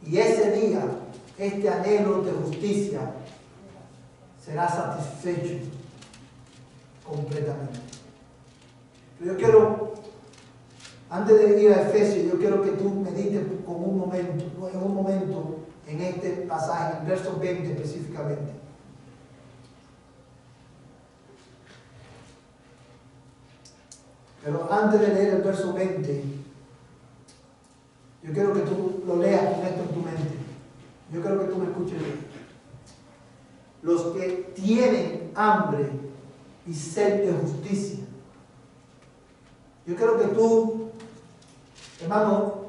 Y ese día, este anhelo de justicia será satisfecho completamente. Pero yo quiero, antes de ir a Efesios, yo quiero que tú medites en un momento en este pasaje, en el verso 20 específicamente. Pero antes de leer el verso 20, yo quiero que tú lo leas con esto en tu mente. Yo quiero que tú me escuches bien. Los que tienen hambre y sed de justicia. Yo quiero que tú, hermano,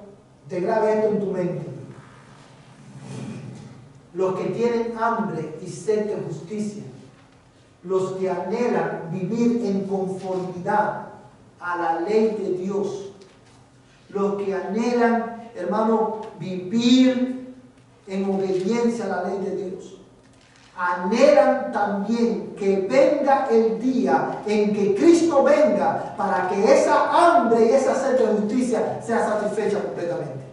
te grabes esto en tu mente. Los que tienen hambre y sed de justicia. Los que anhelan vivir en conformidad a la ley de Dios. Los que anhelan, hermano, vivir en obediencia a la ley de Dios. Anhelan también que venga el día en que Cristo venga para que esa hambre y esa sed de justicia sea satisfecha completamente.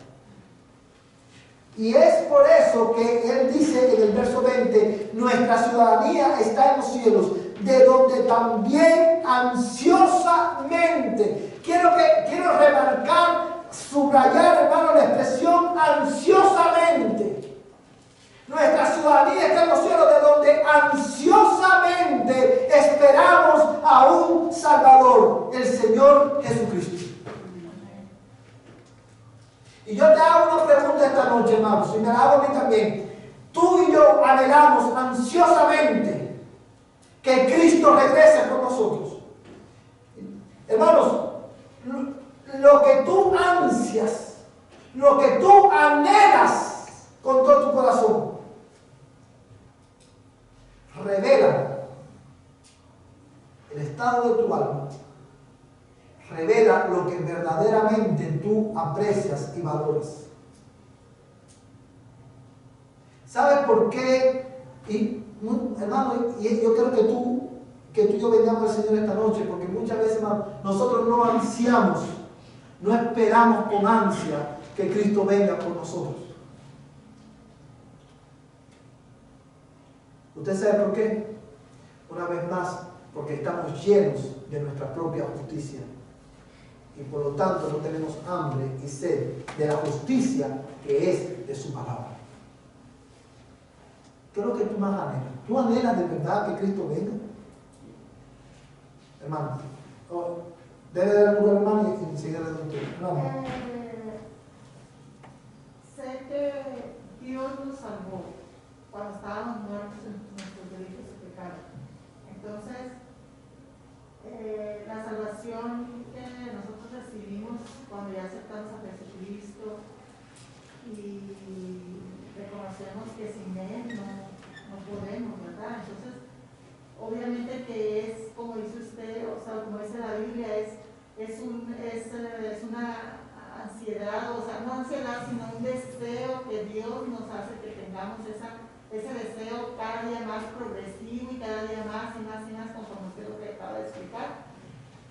Y es por eso que Él dice en el verso 20, nuestra ciudadanía está en los cielos, de donde también ansiosamente, quiero remarcar, subrayar, hermano, la expresión ansiosamente. Nuestra ciudadanía está en los cielos, de donde ansiosamente esperamos a un Salvador, el Señor Jesucristo. Y yo te hago una pregunta esta noche, hermanos, y me la hago a mí también. Tú y yo anhelamos ansiosamente que Cristo regrese con nosotros. Hermanos, lo que tú ansias, lo que tú anhelas con todo tu corazón, revela el estado de tu alma, revela lo que verdaderamente tú aprecias y valoras. ¿Sabes por qué? Y, hermano, y yo quiero que tú y yo vengamos al Señor esta noche, porque muchas veces, hermano, nosotros no ansiamos, no esperamos con ansia que Cristo venga por nosotros. ¿Usted sabe por qué? Una vez más, porque estamos llenos de nuestra propia justicia. Y por lo tanto no tenemos hambre y sed de la justicia que es de su palabra. ¿Qué es lo que tú más anhelas? ¿Tú anhelas de verdad que Cristo venga? Hermano, debe de dar lugar, hermano, y enseguida le doy un tiempo. Sé que Dios nos salvó cuando estábamos muertos en nuestros delitos y pecados. Entonces, la salvación que nosotros recibimos cuando ya aceptamos a Jesucristo y reconocemos que sin Él no podemos, ¿verdad? Entonces, obviamente que es, como dice usted, o sea, como dice la Biblia, es una ansiedad, o sea, no ansiedad, sino un deseo que Dios nos hace que tengamos ese deseo cada día más progresivo y cada día más y más, conforme usted lo que acaba de explicar.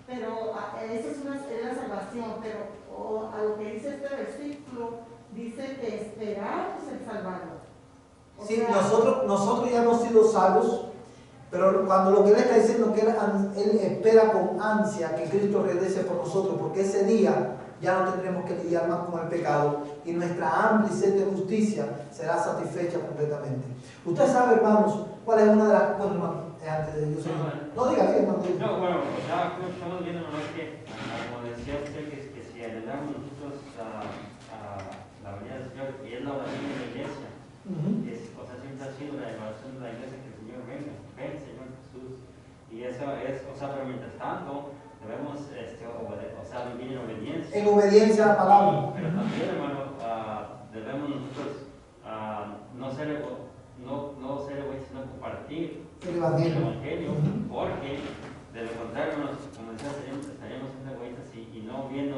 Pero esa es la salvación, pero a lo que dice este versículo, dice que esperamos el Salvador. Sí, nosotros ya hemos sido salvos, pero cuando lo que él está diciendo es que él espera con ansia que Cristo regrese por nosotros, porque ese día ya no tendremos que lidiar más con el pecado y nuestra hambre y sed de justicia será satisfecha completamente. Usted sabe, hermanos, cuál es una de las... Bueno, hermano, antes de yo soy... No, diga, hermano. No, bueno, ya estamos viendo, hermano, que, como decía usted, que si anhelamos nosotros la venida del Señor, y es la oración de la iglesia, o sea, siempre ha sido la oración de la iglesia que el Señor venga, ven, Señor Jesús. Y eso es, o sea, pero mientras tanto, debemos vivir en obediencia. En obediencia a la palabra. Pero también, hermano, debemos nosotros no ser egoístas, sino compartir el Evangelio, porque de lo contrario, como decía, estaríamos siendo egoístas y no viendo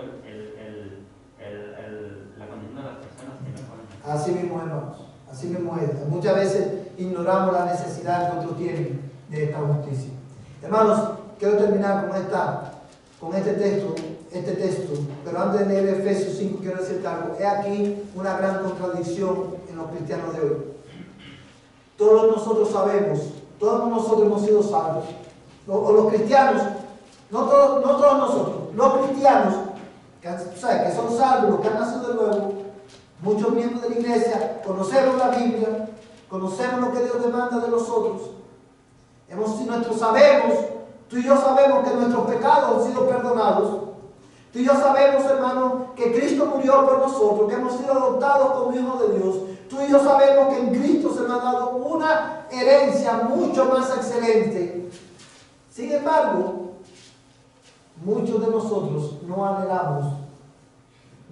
la condición de las personas que nos ponen. Así mismo, hermanos, así mismo es. Muchas veces ignoramos la necesidad que otros tienen de esta justicia. Hermanos, quiero terminar con este texto, pero antes de leer Efesios 5 quiero decirte algo. He aquí una gran contradicción en los cristianos de hoy. Todos nosotros sabemos, todos nosotros hemos sido salvos, o los cristianos, no todos nosotros, los cristianos que son salvos, los que han nacido de nuevo, muchos miembros de la iglesia, conocemos la Biblia, conocemos lo que Dios demanda de nosotros. Tú y yo sabemos que nuestros pecados han sido perdonados. Tú y yo sabemos, hermano, que Cristo murió por nosotros, que hemos sido adoptados como hijos de Dios. Tú y yo sabemos que en Cristo se nos ha dado una herencia mucho más excelente. Sin embargo, muchos de nosotros no anhelamos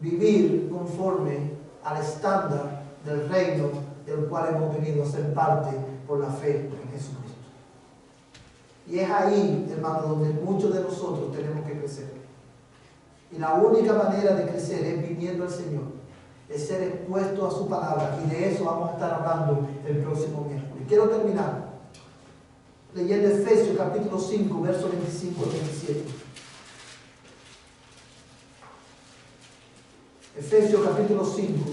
vivir conforme al estándar del reino del cual hemos venido a ser parte por la fe en Jesucristo. Y es ahí, hermano, donde muchos de nosotros tenemos que crecer. Y la única manera de crecer es viniendo al Señor, es ser expuesto a su palabra, y de eso vamos a estar hablando el próximo miércoles. Quiero terminar leyendo Efesios capítulo 5, versos 25 al 27. Efesios capítulo 5.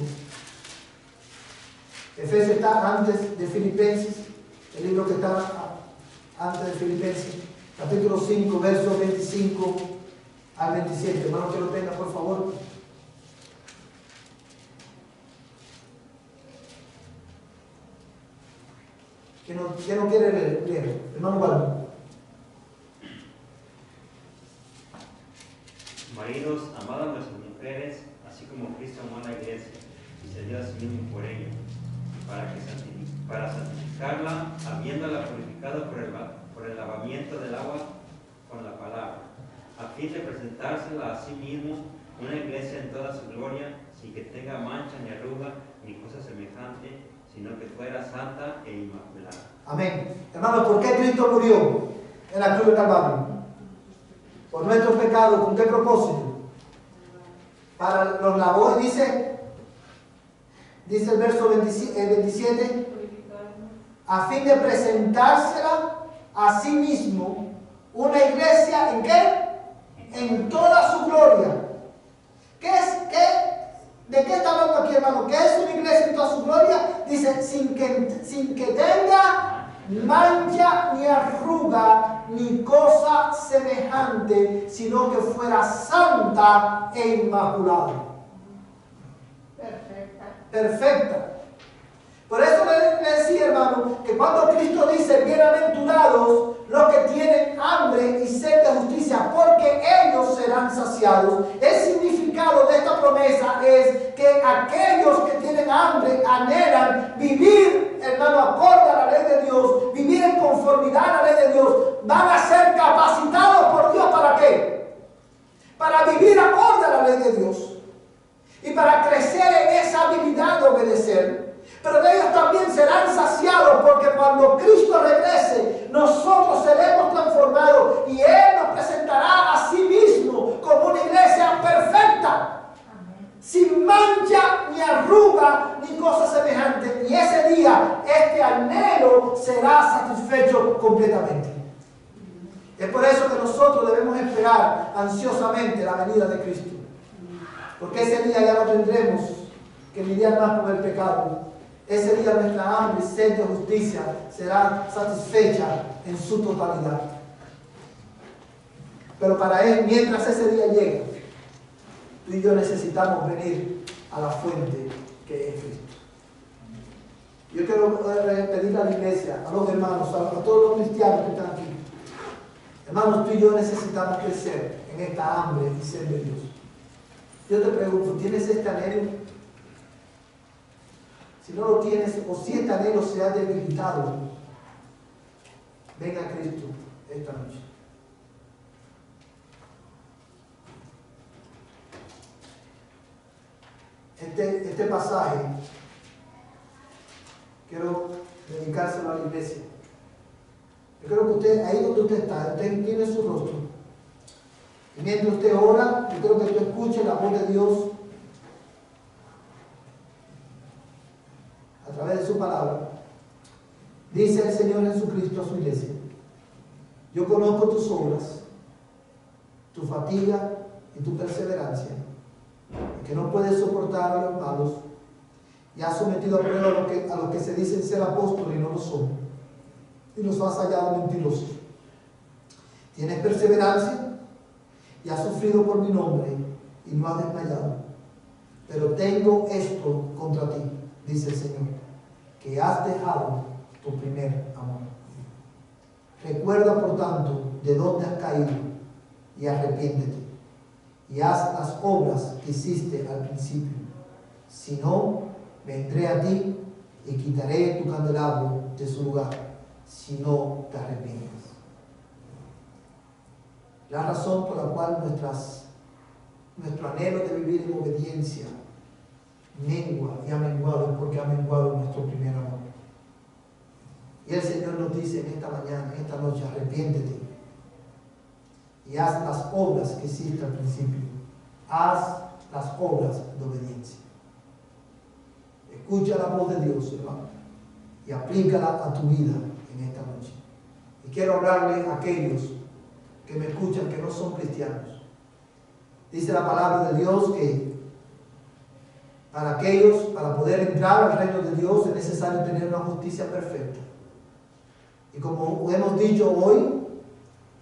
Efesios está antes de Filipenses, el libro que está antes de Filipenses, capítulo 5, versos 25 al 27. Hermano, que lo tenga, por favor. ¿Quién no quiere leer? Hermano Waldo. Maridos, amad a nuestras mujeres, así como Cristo amó a la iglesia y se dio a sí mismo por ella, para santificarla, habiéndola purificado por el lavamiento del agua con la palabra, a fin de presentársela a sí mismo una iglesia en toda su gloria, sin que tenga mancha ni arruga ni cosa semejante, sino que fuera santa e inmaculada. Amén. Hermanos, ¿por qué Cristo murió en la cruz de Calvario? Por nuestros pecados. ¿Con qué propósito? Para los lavó, y dice el verso 27, a fin de presentársela a sí mismo una iglesia ¿en qué? En toda su gloria. ¿De qué está hablando aquí, hermano? ¿Qué es una iglesia en toda su gloria? Dice, sin que tenga mancha ni arruga ni cosa semejante, sino que fuera santa e inmaculada. Perfecta. Por eso le decía, hermano, que cuando Cristo dice, bienaventurados los que tienen hambre y sed de justicia, porque ellos serán saciados. El significado de esta promesa es que aquellos que tienen hambre anhelan vivir, hermano, acorde a la ley de Dios, vivir en conformidad a la ley de Dios, van a ser capacitados por Dios. ¿Para qué? Para vivir acorde a la ley de Dios y para crecer en esa habilidad de obedecer. Pero ellos también serán saciados, porque cuando Cristo regrese, nosotros seremos transformados y Él nos presentará a sí mismo como una iglesia perfecta, sin mancha ni arruga ni cosa semejante. Y ese día este anhelo será satisfecho completamente. Es por eso que nosotros debemos esperar ansiosamente la venida de Cristo, porque ese día ya no tendremos que lidiar más con el pecado. Ese día nuestra hambre y sed de justicia será satisfecha en su totalidad. Pero para Él, mientras ese día llega, tú y yo necesitamos venir a la fuente que es Cristo. Yo quiero pedirle a la iglesia, a los hermanos, a todos los cristianos que están aquí. Hermanos, tú y yo necesitamos crecer en esta hambre y sed de Dios. Yo te pregunto, ¿tienes este anhelo? Si no lo tienes, o si este anhelo se ha debilitado, ven a Cristo esta noche. Este pasaje quiero dedicárselo a la iglesia. Yo creo que usted, ahí donde usted está, usted tiene su rostro. Y mientras usted ora, yo creo que usted escuche la voz de Dios a través de su palabra. Dice el Señor Jesucristo a su iglesia: yo conozco tus obras, tu fatiga y tu perseverancia, y que no puedes soportar a los malos, y has sometido a prueba a los que se dicen ser apóstoles y no lo son, y los has hallado mentirosos. Tienes perseverancia y has sufrido por mi nombre y no has desmayado. Pero tengo esto contra ti, dice el Señor, que has dejado tu primer amor. Recuerda, por tanto, de dónde has caído y arrepiéntete, y haz las obras que hiciste al principio. Si no, vendré a ti y quitaré tu candelabro de su lugar, si no te arrepientes. La razón por la cual nuestro anhelo de vivir en obediencia mengua y ha menguado es porque ha menguado nuestro primer amor. Y el Señor nos dice en esta mañana, en esta noche: arrepiéntete y haz las obras que hiciste al principio. Haz las obras de obediencia. Escucha la voz de Dios, hermano, y aplícala a tu vida en esta noche. Y quiero hablarle a aquellos que me escuchan que no son cristianos. Dice la palabra de Dios que para poder entrar al reino de Dios es necesario tener una justicia perfecta. Y como hemos dicho hoy,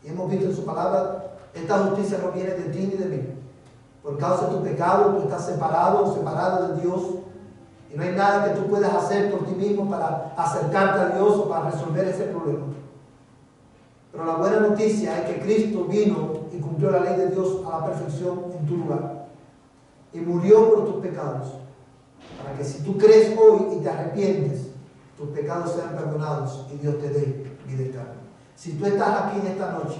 y hemos visto en su palabra, esta justicia no viene de ti ni de mí. Por causa de tu pecado, tú estás separado o separada de Dios, y no hay nada que tú puedas hacer por ti mismo para acercarte a Dios o para resolver ese problema. Pero la buena noticia es que Cristo vino y cumplió la ley de Dios a la perfección en tu lugar. Y murió por tus pecados, para que si tú crees hoy y te arrepientes, tus pecados sean perdonados y Dios te dé vida eterna. Si tú estás aquí en esta noche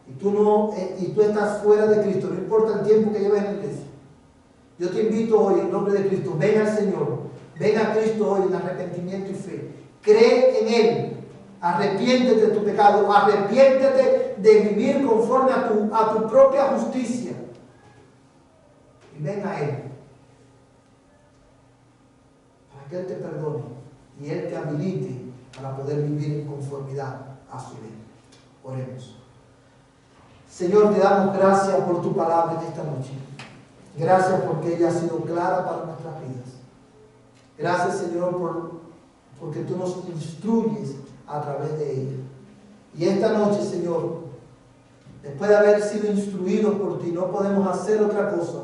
y tú estás fuera de Cristo, no importa el tiempo que lleves en la iglesia, yo te invito hoy en nombre de Cristo: ven al Señor, ven a Cristo hoy en arrepentimiento y fe. Cree en Él. Arrepiéntete de tu pecado, arrepiéntete de vivir conforme a tu propia justicia, y ven a Él para que Él te perdone y Él te habilite para poder vivir en conformidad a su ley. Oremos. Señor, te damos gracias por tu palabra en esta noche. Gracias porque ella ha sido clara para nuestras vidas. Gracias, Señor, porque tú nos instruyes a través de ella. Y esta noche, Señor, después de haber sido instruidos por ti, no podemos hacer otra cosa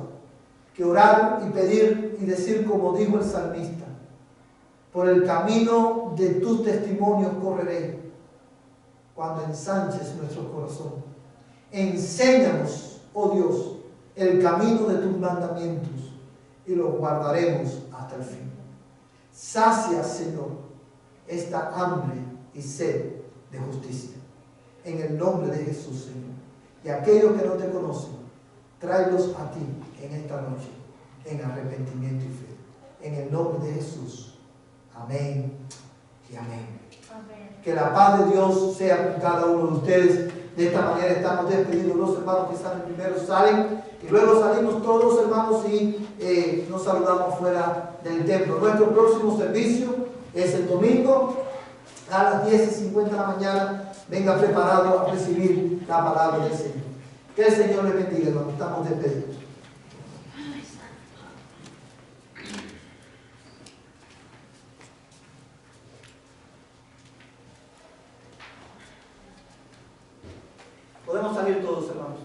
que orar y pedir y decir como dijo el salmista: por el camino de tus testimonios correré cuando ensanches nuestro corazón. Enséñanos, oh Dios, el camino de tus mandamientos y los guardaremos hasta el fin. Sacia, Señor, esta hambre y sed de justicia. En el nombre de Jesús, Señor. Y aquellos que no te conocen, tráelos a ti en esta noche, en arrepentimiento y fe. En el nombre de Jesús. Amén y amén. Amén. Que la paz de Dios sea con cada uno de ustedes. De esta manera estamos despedidos. Los hermanos que salen primero salen y luego salimos todos, hermanos, y nos saludamos fuera del templo. Nuestro próximo servicio es el domingo a las 10:50 de la mañana. Venga preparado a recibir la palabra del Señor. Que el Señor les bendiga, hermanos. Estamos despedidos. Podemos salir todos, hermanos.